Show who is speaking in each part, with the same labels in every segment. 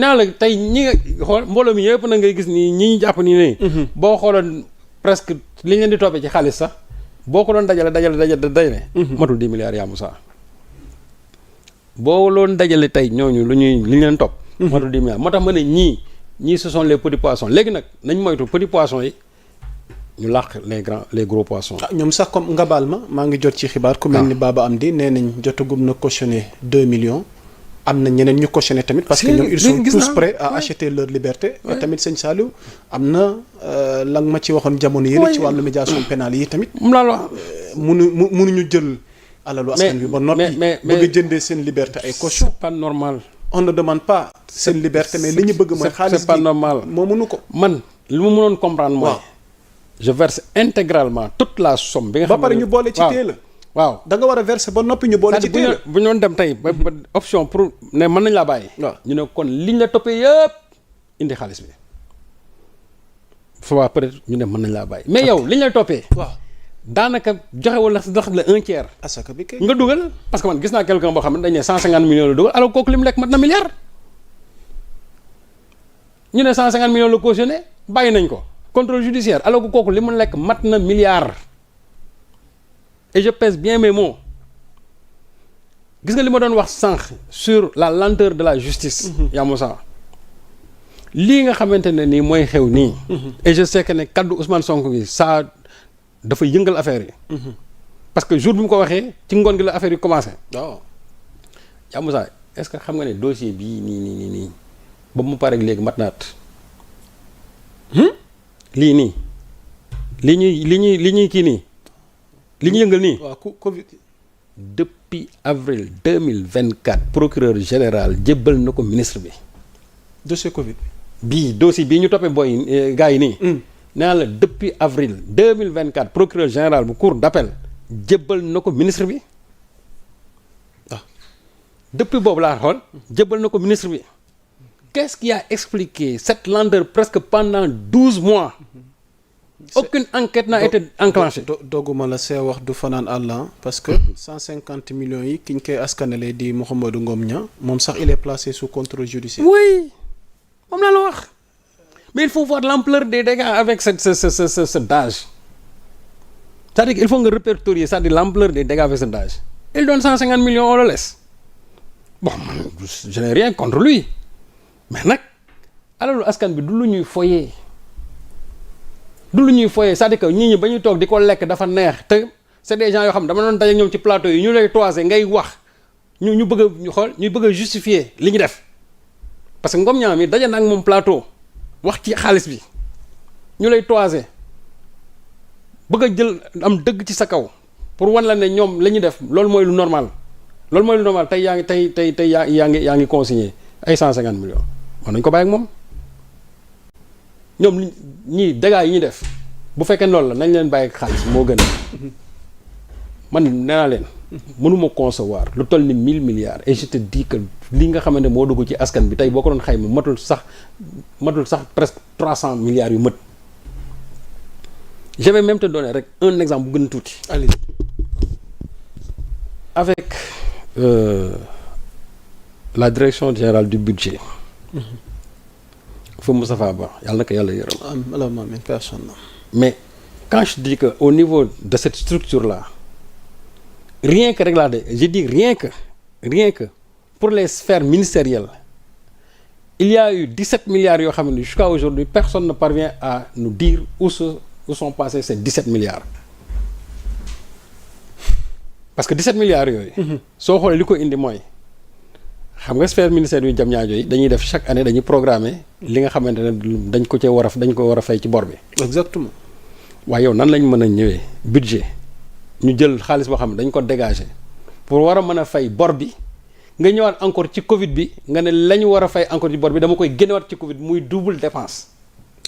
Speaker 1: naa la tey ñi nga xool mbooloo mi yëpp na ngay gis nii ñi ñu jàpp nii ne. boo xooloon presque li ñu leen di toppee ci xaalis sax boo ko doon dajale. matul 10 milliards yaa Moussa. boo loon dajale tey ñooñu li ñu leen topp. matul 10 milliards moo tax ma ne ñii ce sont les petits poissons léegi nag nañ moytu petits poissons yi ñu làq les gros poissons.
Speaker 2: ñoom sax comme nga baal maa ngi jot ci xibaar. ku mel ni Baba Amdi nee nañ jotagum na cautionné 2 millions. am na ñeneen ñu cautionné tamit. parce que ñoom ils sont tous prêts à acheter leur liberté. et tamit sëñ Saliou am na la nga ma ci waxoon jamono yële ci wàllu médiation pénale yi tamit.
Speaker 1: mu la wax
Speaker 2: mënuñu jël. alalu askan bi ba noppi bëgg a jëndee seen liberté ay caution.
Speaker 1: c'est pas normal.
Speaker 2: on ne demande pas seen liberté mais li ñu bëgg mooy xaalis
Speaker 1: c'est pas normal
Speaker 2: moo mënu ko.
Speaker 1: man li mu mënoon comprendre mooy. je verse intégralement toute la somme bi nga xam ne
Speaker 2: ba pare ñu boole ci téye la.
Speaker 1: waaw
Speaker 2: da nga war a verser ba noppi ñu boole ci téye la.
Speaker 1: bu ñu doon dem tey ba option pour ne mën nañ laa bàyyi.
Speaker 2: waaw
Speaker 1: ñu ne kon liñ la toppee yëpp indi xaalis bi. soit peut-être ñu ne mën nañ laa bàyyi. mais yow liñ la toppee.
Speaker 2: waaw
Speaker 1: daanaka joxe wala dox la un tiers.
Speaker 2: asaka bi kay
Speaker 1: nga dugal parce que man gis naa quelqu'un boo xam ne dañ ne 150 millions la dugal alors kooku li mu lekk mat na milliard. ñu ne 150 millions la cautionné bàyyi nañ ko contrôle judiciaire alors que kooku li mu lekk mat na milliard. et je pèse bien mes mots gis nga li ma doon wax sànq sur la lenteur de la justice. yaa Moussa lii nga xamante ne nii mooy xew nii. et je sais que ne kaddu Ousmane Sonko gi ça dafa yëngal affaire yi. parce que jour bi mu ko waxee ci ngoon gi la affaire yi commencé.
Speaker 2: waaw
Speaker 1: yaa Moussa est-ce que xam nga ne dossier bii nii ba mu pare léegi mat naat. lii nii li ñuy kii nii. li ñu yëngal nii.
Speaker 2: waaw Covid.
Speaker 1: depuis avril 2024 procureur général jébbal na ko ministre bi.
Speaker 2: dossier Covid.
Speaker 1: dossier bii ñu toppee booy gars yi nii. nee la depuis avril 2024 procureur général bu cour d'appel jébbal na ko ministre bi. depuis boobu laa xool jébbal na ko ministre bi. qu'est-ce qui a expliqué cette lenteur presque pendant 12 mois. aucune enquête n'a été enclenchée.
Speaker 2: dogguma la see wax du fanaan àllan parce que 150 millions yi ki ñu koy askanalee di Mouhamadou Ngom Niang moom sax il est placé sous contrôle judiciaire.
Speaker 1: oui moom laa la wax mais il faut voir l'ampleur des dégâts avec ce DAGE c'est-à-dire qu'il faut nga répertorier c'est-à-dire l'ampleur des dégâts avec ce DAGE. il donne 150 millions on le laisse bon man je n'ai rien contre lui mais nag alalu askan bi du lu ñuy foyee. du lu ñuy foyee c'est-à-dire que ñi ba ñuy toog di ko lekk dafa neex te c'est des gens yoo xam ne dama doon daje ñoom ci plateau yi ñu lay toiser ngay wax ñu bëgg a ñu xool ñu bëgg a justifier li ñu def parce que Ngom Niang mi daje na ak moom plateau wax ci xaalis bi ñu lay toiser bëgg a jël am dëgg ci sa kaw pour wan la ne ñoom la ñuy def loolu mooy lu normal tey yaa ngi yaa ngi consigné ay 150 millions war nañ ko bàyyi ak moom. ñoom ñii dégâts yi ñuy def bu fekkee loolu la nañ leen bàyyi xaalis moo gën a man nee naa leen mënuma concevoir lu toll ni 1000 milliards et je te dis que li nga xamante moo dugg ci askan bi tey boo ko doon xayma matul sax presque 300 milliards yu mët. je vais même te donner rek un exemple bu gën a tuuti.
Speaker 2: allez.
Speaker 1: avec la direction générale du budget. fa Moustapha Ba yàlla na ko yàlla yërëm.
Speaker 2: personne.
Speaker 1: mais quand je dis que au niveau de cette structure là rien que rek laa de je dis rien que pour les sphères ministérielles il y a eu 17 milliards yoo xam ne jusqu'à aujourd'hui personne ne parvient à nous dire où sont passés ces 17 milliards parce que 17 milliards yooyu. soo xoolee li ko indi mooy. xam nga sphère ministère yu jam ñaajo yi dañuy def chaque année dañuy programmer li nga xamante ne dañ ko war a fay ci bor bi.
Speaker 2: exactement.
Speaker 1: waaye yow nan lañ mën a ñëwee budget ñu jël xaalis boo xam ne dañ ko dégager pour war a mën a fay bor bi nga ñëwaat encore ci Covid bi nga ne la ñu war a fay encore ci bor bi dama koy génnewaat ci Covid muy double dépense.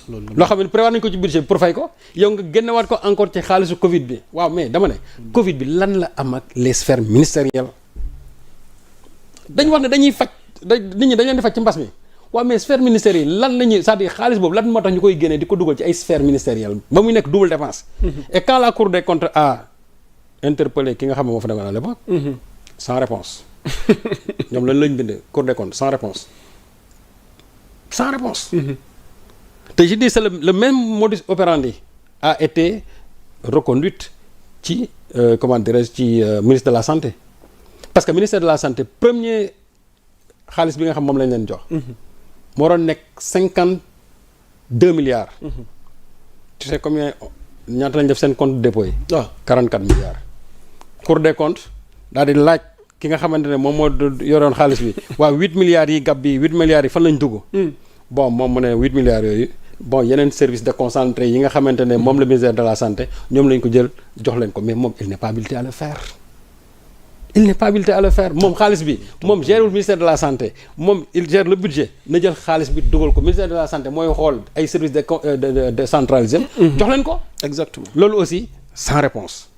Speaker 1: loo xam ne prévoir nañ ko ci budget bi pour fay ko yow nga génnewaat ko encore ci xaalisu Covid bi waaw mais dama ne. Covid bi lan la am ak les sphères ministérielles. dañ wax ne dañuy faj nit ñi dañ leen di faj ci mbas mi waaw mais sphère ministérielle lan la ñuy c'est-à-dire xaalis boobu lan moo tax ñu koy génnee di ko dugal ci ay sphère ministérielle ba muy nekk double dépense. et quand la Cour des comptes a interpellé ki nga xam ne moo fa demoon à l'époque. sans réponse ñoom lañ bind Cour des comptes sans réponse sans réponse te je dis c'est le même modus operandi a été reconduite ci comment dirais-je ci ministre de la santé parce que ministère de la santé premier xaalis bi nga xam moom lañ leen jox moo doon nekk 52 milliards tu sais combien ñaata lañ def seen compte dépôt yi 44 milliards Cour des comptes daal di laaj ki nga xamante ne moom moo yoroon xaalis bi waaw 8 milliards yi gab bi 8 milliards yi fan lañ dugg bon moom mu ne 8 milliards yooyu bon yeneen service déconcentré yi nga xamante ne moom le ministère de la santé ñoom lañ ko jël jox leen ko mais moom il n'est pas habilité à le faire moom xaalis bi moom gérewul ministère de la santé moom il gère le budget na jël xaalis bi dugal ko ministère de la santé mooy xool ay services décentralisés jox leen ko
Speaker 2: exactement
Speaker 1: loolu aussi sans réponse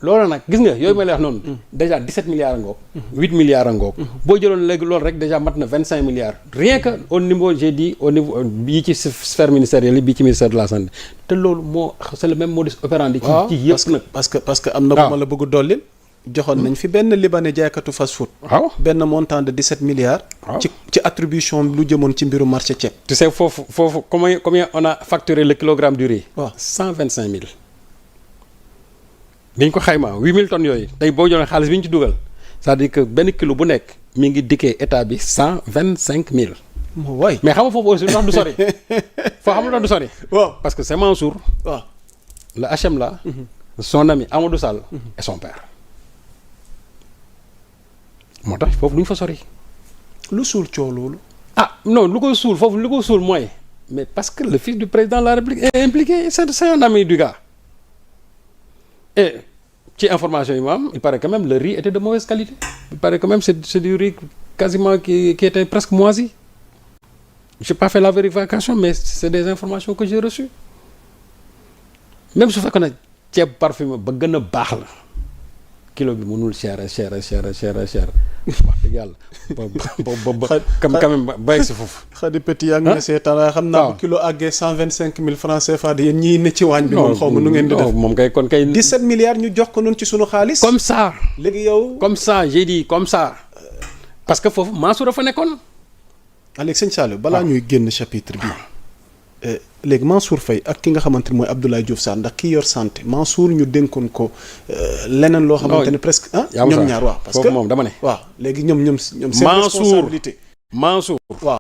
Speaker 1: loolu nag gis nga yooyu may lay wax noonu déjà 17 milliards a ngoog 8 milliards a ngoog boo jëloon léegi loolu rek déjà mat na 25 milliards rien que au niveau j'ai dit au niveau bii ci sphère ministérielle yi bii ci ministère de la santé te loolu moo c'est le même modus operandi ci yëpp nag
Speaker 2: parce que am na bu ma la bëgg a dollil joxoon nañ fi benn libanais jaaykatu fast food
Speaker 1: waaw
Speaker 2: benn montant de 17 milliards ci attribution lu jëmoon ci mbiru marché ceeb
Speaker 1: tu sais foofu combien on a facturé le kilogramme du riz 125 000 bi ñu ko xaymaa 8000 tonnes yooyu tey boo jëlee xaalis bi ñu ci dugal c'est-à-dire que benn kilo bu nekk mi ngi dikkee état bi 125 000.
Speaker 2: waay
Speaker 1: mais xam nga foofu aussi lu tax du sori foo xam lu tax du sori.
Speaker 2: waaw
Speaker 1: parce que c'est Mansour.
Speaker 2: waaw
Speaker 1: le HM là. son ami Amadou Sall. et son père. moo tax foofu du ñu fa sori.
Speaker 2: lu suul coow loolu.
Speaker 1: ah non lu ko suul foofu lu ko suul mooy mais parce que le fils du président de la République est impliqué c'est un ami du gars. Et ci information yi ma am il paraît quand même le riz était de mauvaise qualité il paraît quand même c'est du riz quasiment qui était presque moisi j'ai pas fait la vérification mais c'est des informations que j'ai reçues même su fekkoon ne ceeb parfumé ba gën a baax la kilo bi mënul cher wax dëgg yàlla ba quand même ba si foofu
Speaker 2: Khady Petit yaa ngi ne seetaan waaye xam naa bu kilo àggee 125 000 francs CFA de yéen ñii ne ci waañ bi moom xaw ma nu ngeen di def
Speaker 1: moom kay kon kay
Speaker 2: 17 milliards ñu jox ko noonu ci sunu xaalis
Speaker 1: comme ça
Speaker 2: léegi yow
Speaker 1: comme ça j'ai dit comme ça parce que foofu Mansour dafa nekkoon
Speaker 2: Alex sëñ Saliou balaa ñuy génn chapitre bi léegi Mansour Faye ak ki nga xamante ne mooy Abdoulaye Diouf Sarr ndax ki yor santé Mansour ñu dénkoon ko leneen loo xamante ne presque ñoom ñaar waaw parce que
Speaker 1: moom dama ne
Speaker 2: waaw léegi ñoom seen responsabilité
Speaker 1: Mansour
Speaker 2: waaw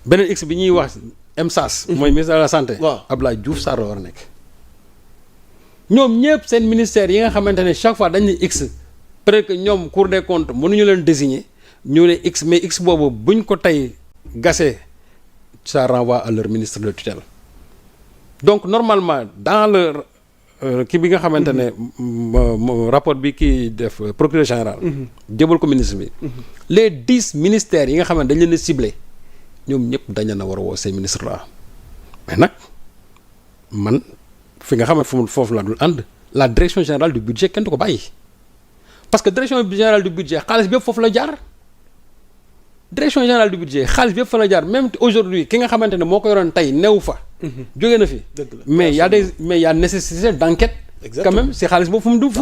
Speaker 1: beneen x bi ñuy wax MSAS mooy ministère de la santé
Speaker 2: waaw
Speaker 1: Abdoulaye Diouf Sarr la war a nekk ñoom ñëpp seen ministère yi nga xamante ne chaque fois dañ ne x peut-être que ñoom Cour des comptes mënuñu leen désigner ñu ne x mais x boobu buñ ko tey gasee ça renvoie à leur ministre de tutelle donc normalement dans leur kii bi nga xamante ne rapport bi kii def procureur général jëbal ko ministre bi les 10 ministères yi nga xamante dañ leen a ciblé ñoom ñëpp dañ leen a war a woo ces ministres là mais nag man fi nga xamante foofu la dul ànd la direction générale du budget kenn du ko bàyyi parce que direction générale du budget xaalis bi yëpp foofu la jaar direction générale du budget xaalis bi yëpp fa la jaar même aujourd'hui ki nga xamante ne moo ko yoroon tey new fa jóge na fi mais y a nécessité d'enquête quand même si xaalis boobu fu mu dugg